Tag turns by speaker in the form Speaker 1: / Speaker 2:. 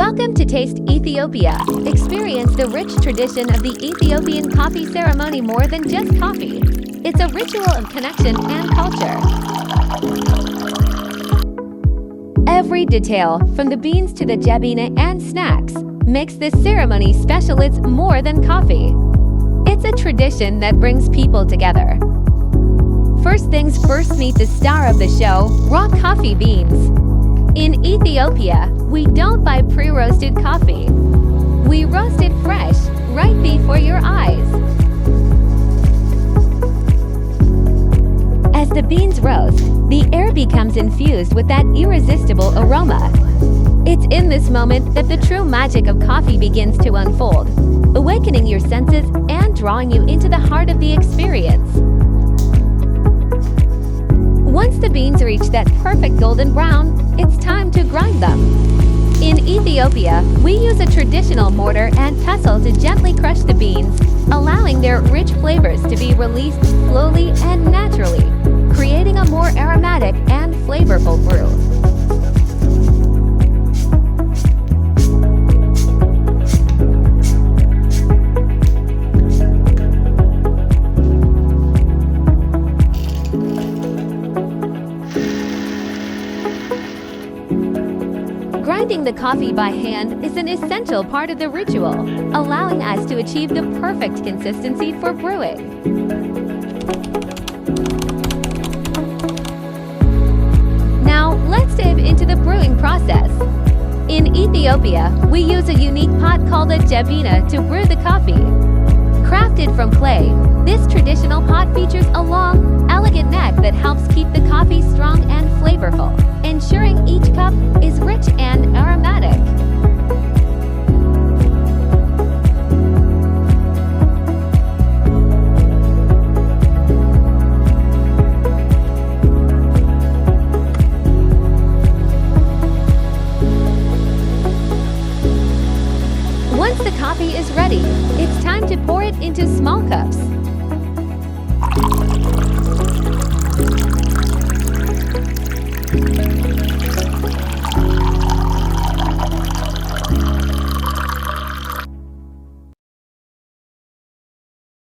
Speaker 1: Welcome to Taste Ethiopia. Experience the rich tradition of the Ethiopian coffee ceremony more than just coffee. It's a ritual of connection and culture. Every detail, from the beans to the jabina and snacks, makes this ceremony special. It's more than coffee. It's a tradition that brings people together. First things first, meet the star of the show, raw coffee beans. In Ethiopia, we don't buy pre-roasted coffee. We roast it fresh, right before your eyes. As the beans roast, the air becomes infused with that irresistible aroma. It's in this moment that the true magic of coffee begins to unfold, awakening your senses and drawing you into the heart of the experience. Once the beans reach that perfect golden brown, it's time to grind them. In Ethiopia, we use a traditional mortar and pestle to gently crush the beans, allowing their rich flavors to be released slowly and naturally, creating a more aromatic and flavorful brew. Grinding the coffee by hand is an essential part of the ritual, allowing us to achieve the perfect consistency for brewing. Now, let's dive into the brewing process. In Ethiopia, we use a unique pot called a jabina to brew the coffee. Crafted from clay, this traditional pot features a long, elegant neck that helps keep the coffee strong and flavorful, ensuring each cup is rich and aromatic. Once the coffee is ready, it's time to pour it into small cups.